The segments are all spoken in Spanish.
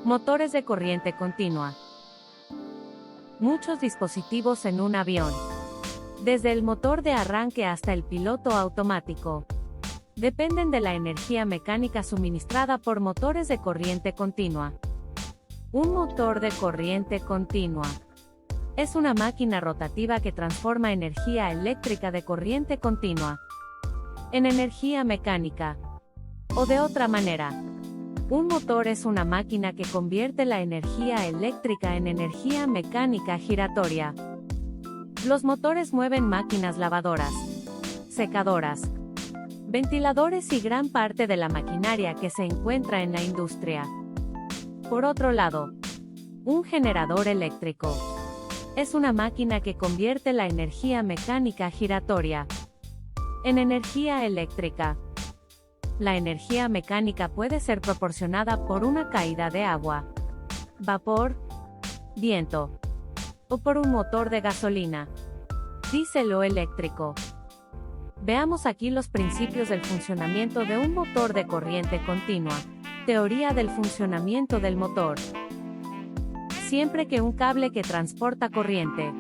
Motores de corriente continua. Muchos dispositivos en un avión. Desde el motor de arranque hasta el piloto automático. Dependen de la energía mecánica suministrada por motores de corriente continua. Un motor de corriente continua es una máquina rotativa que transforma energía eléctrica de corriente continua en energía mecánica. O de otra manera, un motor es una máquina que convierte la energía eléctrica en energía mecánica giratoria. Los motores mueven máquinas lavadoras, secadoras, ventiladores y gran parte de la maquinaria que se encuentra en la industria. Por otro lado, un generador eléctrico es una máquina que convierte la energía mecánica giratoria en energía eléctrica. La energía mecánica puede ser proporcionada por una caída de agua, vapor, viento, o por un motor de gasolina, diésel o eléctrico. Veamos aquí los principios del funcionamiento de un motor de corriente continua. Teoría del funcionamiento del motor. Siempre que un cable que transporta corriente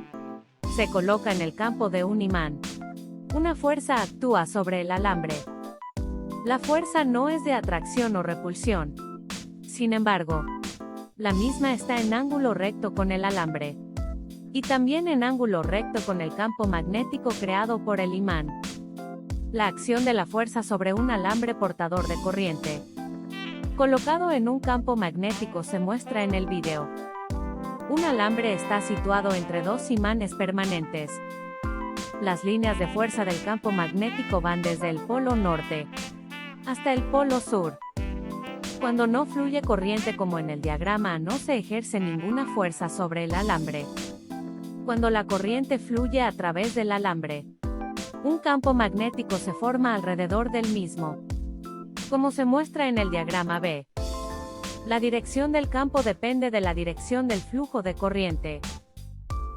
se coloca en el campo de un imán, una fuerza actúa sobre el alambre. La fuerza no es de atracción o repulsión. Sin embargo, la misma está en ángulo recto con el alambre. Y también en ángulo recto con el campo magnético creado por el imán. La acción de la fuerza sobre un alambre portador de corriente colocado en un campo magnético se muestra en el vídeo. Un alambre está situado entre dos imanes permanentes. Las líneas de fuerza del campo magnético van desde el polo norte hasta el polo sur. Cuando no fluye corriente como en el diagrama, no se ejerce ninguna fuerza sobre el alambre. Cuando la corriente fluye a través del alambre, un campo magnético se forma alrededor del mismo, como se muestra en el diagrama B. La dirección del campo depende de la dirección del flujo de corriente.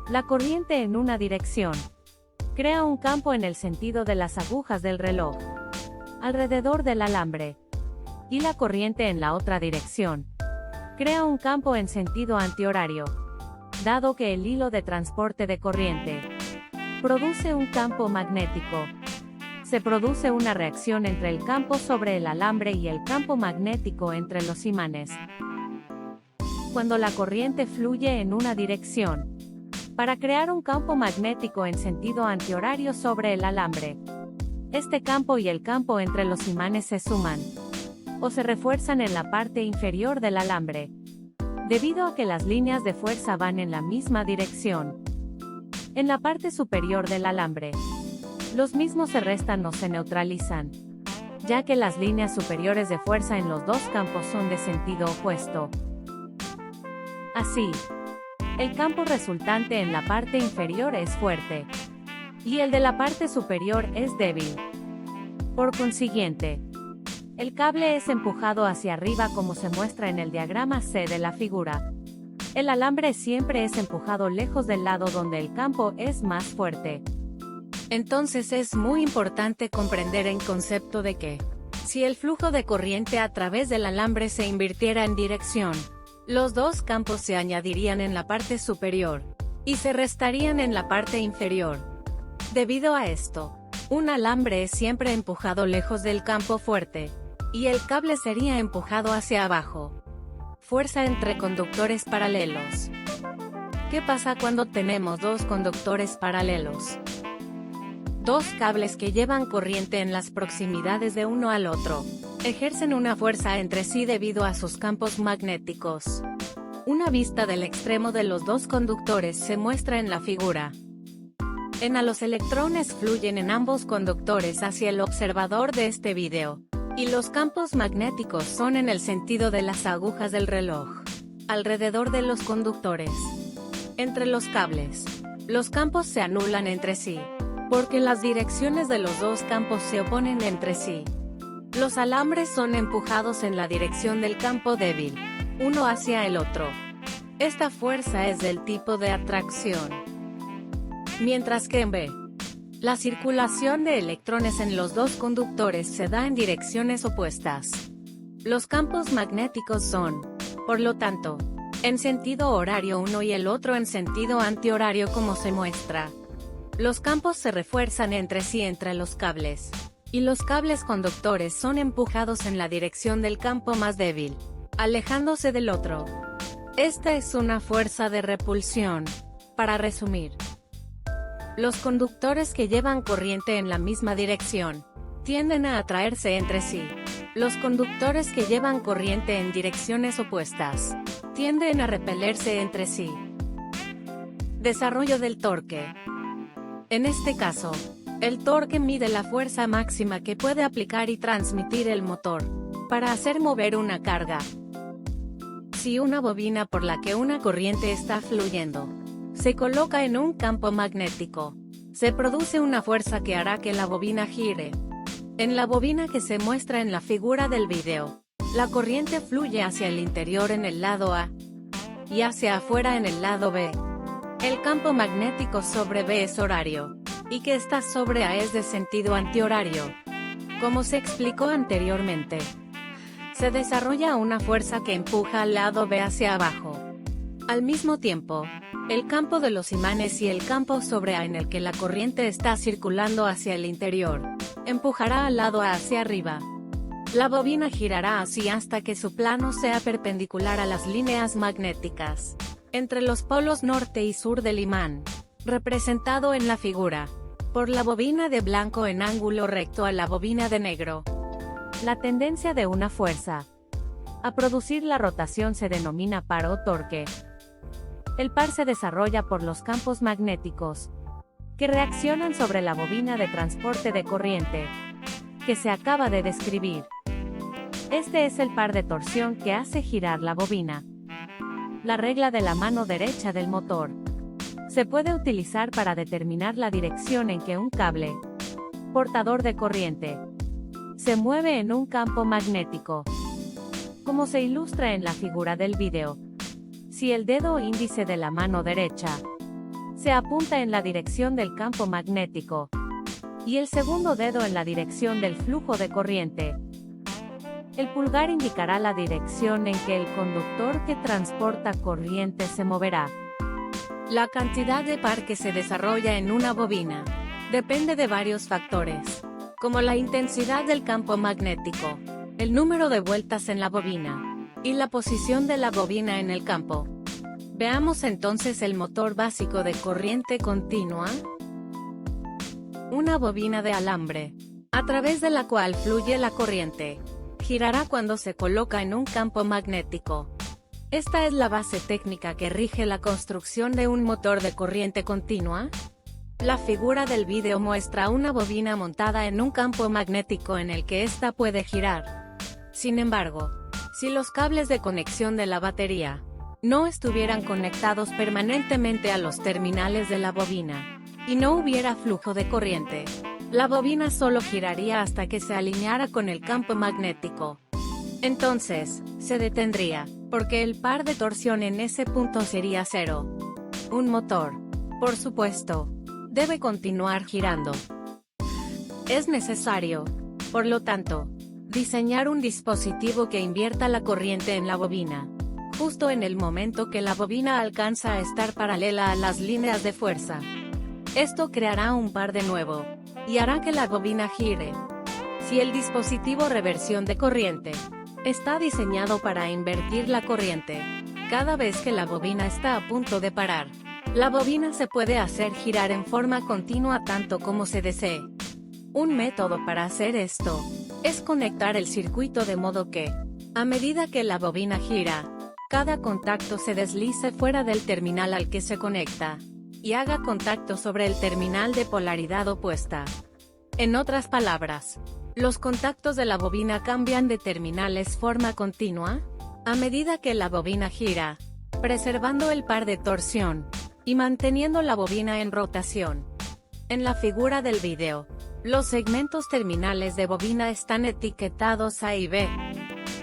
La corriente en una dirección crea un campo en el sentido de las agujas del reloj alrededor del alambre, y la corriente en la otra dirección crea un campo en sentido antihorario, dado que el hilo de transporte de corriente produce un campo magnético. Se produce una reacción entre el campo sobre el alambre y el campo magnético entre los imanes. Cuando la corriente fluye en una dirección, para crear un campo magnético en sentido antihorario sobre el alambre, este campo y el campo entre los imanes se suman o se refuerzan en la parte inferior del alambre, debido a que las líneas de fuerza van en la misma dirección. En la parte superior del alambre, los mismos se restan o se neutralizan, ya que las líneas superiores de fuerza en los dos campos son de sentido opuesto. Así, el campo resultante en la parte inferior es fuerte, y el de la parte superior es débil. Por consiguiente, el cable es empujado hacia arriba como se muestra en el diagrama C de la figura. El alambre siempre es empujado lejos del lado donde el campo es más fuerte. Entonces es muy importante comprender el concepto de que, si el flujo de corriente a través del alambre se invirtiera en dirección, los dos campos se añadirían en la parte superior y se restarían en la parte inferior. Debido a esto, un alambre es siempre empujado lejos del campo fuerte, y el cable sería empujado hacia abajo. Fuerza entre conductores paralelos. ¿Qué pasa cuando tenemos dos conductores paralelos? Dos cables que llevan corriente en las proximidades de uno al otro ejercen una fuerza entre sí debido a sus campos magnéticos. Una vista del extremo de los dos conductores se muestra en la figura. Los electrones fluyen en ambos conductores hacia el observador de este video, y los campos magnéticos son en el sentido de las agujas del reloj, alrededor de los conductores. Entre los cables, los campos se anulan entre sí, porque las direcciones de los dos campos se oponen entre sí. Los alambres son empujados en la dirección del campo débil, uno hacia el otro. Esta fuerza es del tipo de atracción. Mientras que en B, la circulación de electrones en los dos conductores se da en direcciones opuestas. Los campos magnéticos son Por lo tanto, en sentido horario uno y el otro en sentido antihorario como se muestra. Los campos se refuerzan entre sí entre los cables, y los cables conductores son empujados en la dirección del campo más débil, alejándose del otro. Esta es una fuerza de repulsión. Para resumir, los conductores que llevan corriente en la misma dirección tienden a atraerse entre sí. Los conductores que llevan corriente en direcciones opuestas tienden a repelerse entre sí. Desarrollo del torque. En este caso, el torque mide la fuerza máxima que puede aplicar y transmitir el motor para hacer mover una carga. Si una bobina por la que una corriente está fluyendo se coloca en un campo magnético, se produce una fuerza que hará que la bobina gire. En la bobina que se muestra en la figura del video, la corriente fluye hacia el interior en el lado A y hacia afuera en el lado B. El campo magnético sobre B es horario, y que está sobre A es de sentido antihorario. Como se explicó anteriormente, se desarrolla una fuerza que empuja al lado B hacia abajo. Al mismo tiempo, el campo de los imanes y el campo sobre A en el que la corriente está circulando hacia el interior empujará al lado A hacia arriba. La bobina girará así hasta que su plano sea perpendicular a las líneas magnéticas entre los polos norte y sur del imán, representado en la figura por la bobina de blanco en ángulo recto a la bobina de negro. La tendencia de una fuerza a producir la rotación se denomina par o torque. El par se desarrolla por los campos magnéticos que reaccionan sobre la bobina de transporte de corriente que se acaba de describir. Este es el par de torsión que hace girar la bobina. La regla de la mano derecha del motor se puede utilizar para determinar la dirección en que un cable portador de corriente se mueve en un campo magnético. Como se ilustra en la figura del video, si el dedo índice de la mano derecha se apunta en la dirección del campo magnético y el segundo dedo en la dirección del flujo de corriente, el pulgar indicará la dirección en que el conductor que transporta corriente se moverá. La cantidad de par que se desarrolla en una bobina depende de varios factores, como la intensidad del campo magnético, el número de vueltas en la bobina y la posición de la bobina en el campo. Veamos entonces el motor básico de corriente continua. Una bobina de alambre, a través de la cual fluye la corriente, girará cuando se coloca en un campo magnético. Esta es la base técnica que rige la construcción de un motor de corriente continua. La figura del vídeo muestra una bobina montada en un campo magnético en el que ésta puede girar. Sin embargo, si los cables de conexión de la batería no estuvieran conectados permanentemente a los terminales de la bobina, y no hubiera flujo de corriente, la bobina solo giraría hasta que se alineara con el campo magnético. Entonces, se detendría, porque el par de torsión en ese punto sería cero. Un motor, por supuesto, debe continuar girando. Es necesario, por lo tanto, diseñar un dispositivo que invierta la corriente en la bobina, justo en el momento que la bobina alcanza a estar paralela a las líneas de fuerza. Esto creará un par de nuevo, y hará que la bobina gire. Si el dispositivo reversión de corriente está diseñado para invertir la corriente, cada vez que la bobina está a punto de parar, la bobina se puede hacer girar en forma continua tanto como se desee. Un método para hacer esto es conectar el circuito de modo que, a medida que la bobina gira, cada contacto se deslice fuera del terminal al que se conecta y haga contacto sobre el terminal de polaridad opuesta. En otras palabras, los contactos de la bobina cambian de terminales forma continua a medida que la bobina gira, preservando el par de torsión y manteniendo la bobina en rotación. En la figura del video, los segmentos terminales de bobina están etiquetados A y B.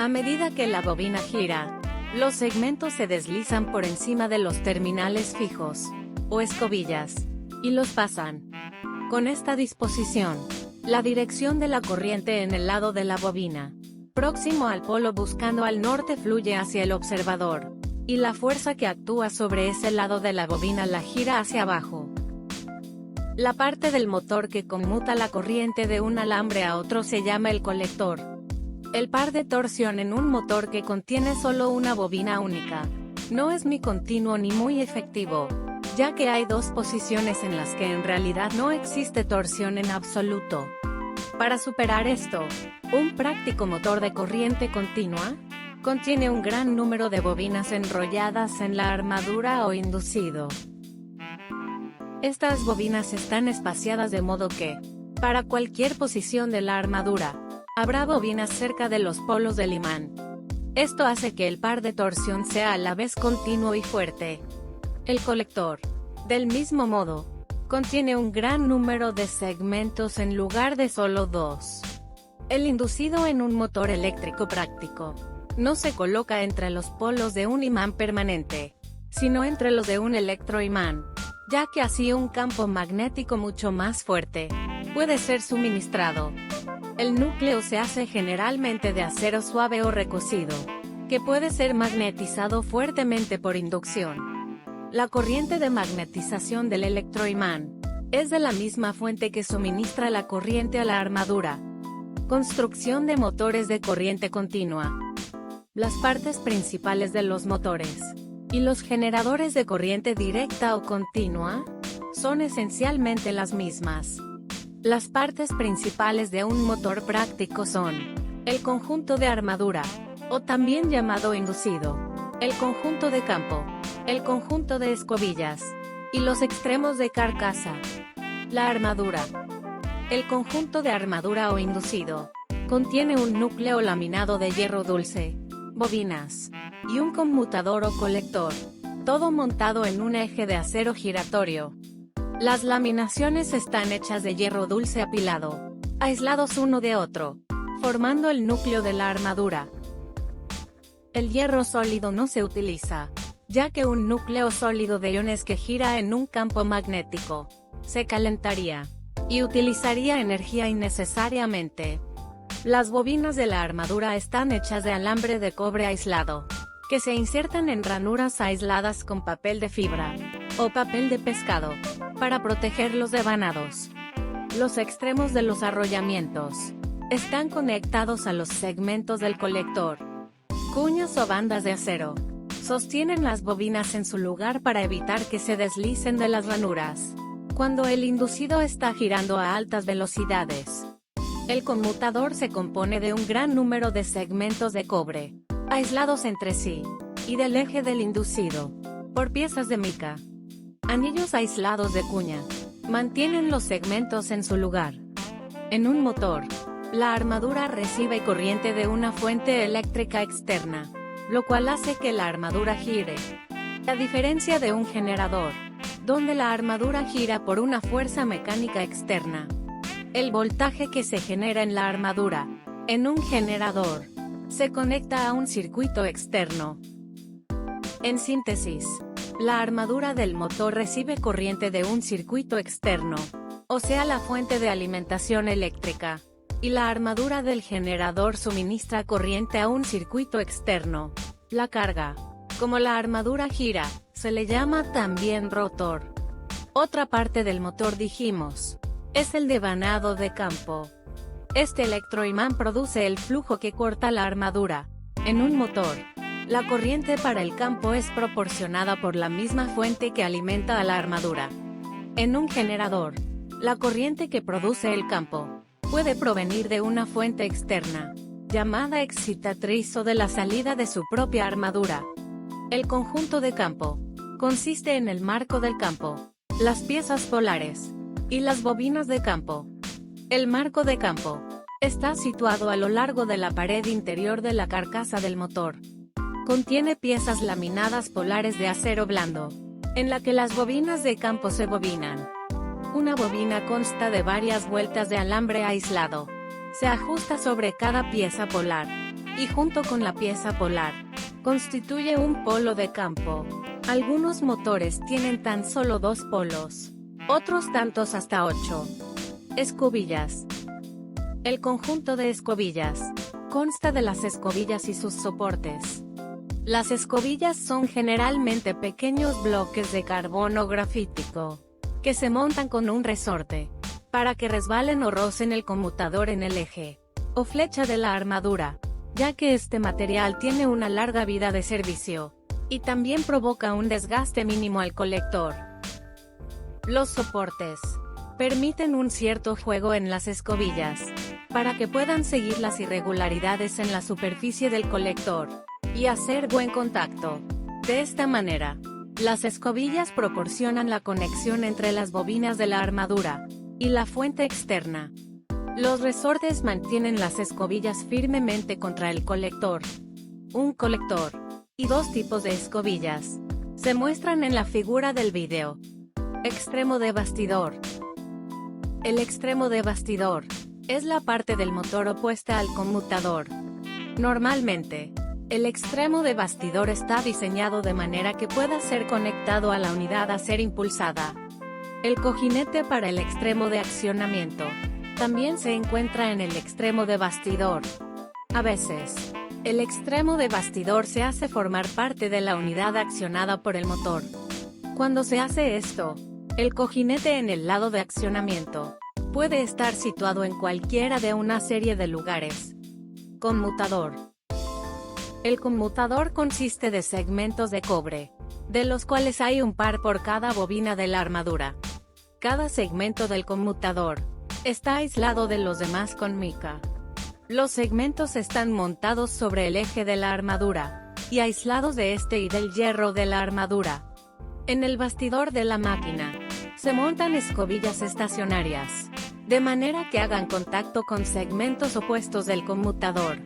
A medida que la bobina gira, los segmentos se deslizan por encima de los terminales fijos, o escobillas, y los pasan. Con esta disposición, la dirección de la corriente en el lado de la bobina próximo al polo buscando al norte fluye hacia el observador, y la fuerza que actúa sobre ese lado de la bobina la gira hacia abajo. La parte del motor que conmuta la corriente de un alambre a otro se llama el colector. El par de torsión en un motor que contiene solo una bobina única no es ni continuo ni muy efectivo, ya que hay dos posiciones en las que en realidad no existe torsión en absoluto. Para superar esto, un práctico motor de corriente continua contiene un gran número de bobinas enrolladas en la armadura o inducido. Estas bobinas están espaciadas de modo que, para cualquier posición de la armadura, habrá bobinas cerca de los polos del imán. Esto hace que el par de torsión sea a la vez continuo y fuerte. El colector, del mismo modo, contiene un gran número de segmentos en lugar de solo dos. El inducido en un motor eléctrico práctico no se coloca entre los polos de un imán permanente, sino entre los de un electroimán, ya que así un campo magnético mucho más fuerte puede ser suministrado. El núcleo se hace generalmente de acero suave o recocido, que puede ser magnetizado fuertemente por inducción. La corriente de magnetización del electroimán es de la misma fuente que suministra la corriente a la armadura. Construcción de motores de corriente continua. Las partes principales de los motores y los generadores de corriente directa o continua son esencialmente las mismas. Las partes principales de un motor práctico son el conjunto de armadura, o también llamado inducido, el conjunto de campo, el conjunto de escobillas, y los extremos de carcasa. La armadura. El conjunto de armadura o inducido contiene un núcleo laminado de hierro dulce, bobinas, y un conmutador o colector, todo montado en un eje de acero giratorio. Las laminaciones están hechas de hierro dulce apilado, aislados uno de otro, formando el núcleo de la armadura. El hierro sólido no se utiliza, ya que un núcleo sólido de iones que gira en un campo magnético se calentaría y utilizaría energía innecesariamente. Las bobinas de la armadura están hechas de alambre de cobre aislado, que se insertan en ranuras aisladas con papel de fibra o papel de pescado, para proteger los devanados. Los extremos de los arrollamientos están conectados a los segmentos del colector. Cuñas o bandas de acero sostienen las bobinas en su lugar para evitar que se deslicen de las ranuras cuando el inducido está girando a altas velocidades. El conmutador se compone de un gran número de segmentos de cobre, aislados entre sí, y del eje del inducido, por piezas de mica. Anillos aislados de cuña mantienen los segmentos en su lugar. En un motor, la armadura recibe corriente de una fuente eléctrica externa, lo cual hace que la armadura gire. A diferencia de un generador, donde la armadura gira por una fuerza mecánica externa. El voltaje que se genera en la armadura, en un generador, se conecta a un circuito externo. En síntesis, la armadura del motor recibe corriente de un circuito externo, o sea la fuente de alimentación eléctrica, y la armadura del generador suministra corriente a un circuito externo, la carga. Como la armadura gira, se le llama también rotor. Otra parte del motor dijimos, es el devanado de campo. Este electroimán produce el flujo que corta la armadura. En un motor, la corriente para el campo es proporcionada por la misma fuente que alimenta a la armadura. En un generador, la corriente que produce el campo puede provenir de una fuente externa, llamada excitatriz o de la salida de su propia armadura. El conjunto de campo consiste en el marco del campo, las piezas polares y las bobinas de campo. El marco de campo está situado a lo largo de la pared interior de la carcasa del motor. Contiene piezas laminadas polares de acero blando, en la que las bobinas de campo se bobinan. Una bobina consta de varias vueltas de alambre aislado. Se ajusta sobre cada pieza polar, y junto con la pieza polar, constituye un polo de campo. Algunos motores tienen tan solo 2 polos, otros tantos hasta 8. Escobillas. El conjunto de escobillas Consta de las escobillas y sus soportes. Las escobillas son generalmente pequeños bloques de carbono grafítico, que se montan con un resorte, para que resbalen o rocen el conmutador en el eje, o flecha de la armadura, ya que este material tiene una larga vida de servicio, y también provoca un desgaste mínimo al colector. Los soportes permiten un cierto juego en las escobillas, para que puedan seguir las irregularidades en la superficie del colector, y hacer buen contacto. De esta manera, las escobillas proporcionan la conexión entre las bobinas de la armadura y la fuente externa. Los resortes mantienen las escobillas firmemente contra el colector. Un colector y dos tipos de escobillas se muestran en la figura del video. Extremo de bastidor. El extremo de bastidor es la parte del motor opuesta al conmutador. Normalmente, el extremo de bastidor está diseñado de manera que pueda ser conectado a la unidad a ser impulsada. El cojinete para el extremo de accionamiento también se encuentra en el extremo de bastidor. A veces, el extremo de bastidor se hace formar parte de la unidad accionada por el motor. Cuando se hace esto, el cojinete en el lado de accionamiento puede estar situado en cualquiera de una serie de lugares. Conmutador. El conmutador consiste de segmentos de cobre, de los cuales hay un par por cada bobina de la armadura. Cada segmento del conmutador está aislado de los demás con mica. Los segmentos están montados sobre el eje de la armadura, y aislados de este y del hierro de la armadura. En el bastidor de la máquina, se montan escobillas estacionarias, de manera que hagan contacto con segmentos opuestos del conmutador.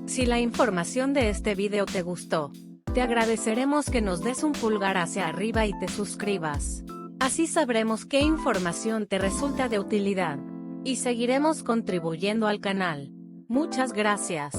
Si la información de este video te gustó, te agradeceremos que nos des un pulgar hacia arriba y te suscribas. Así sabremos qué información te resulta de utilidad, y seguiremos contribuyendo al canal. Muchas gracias.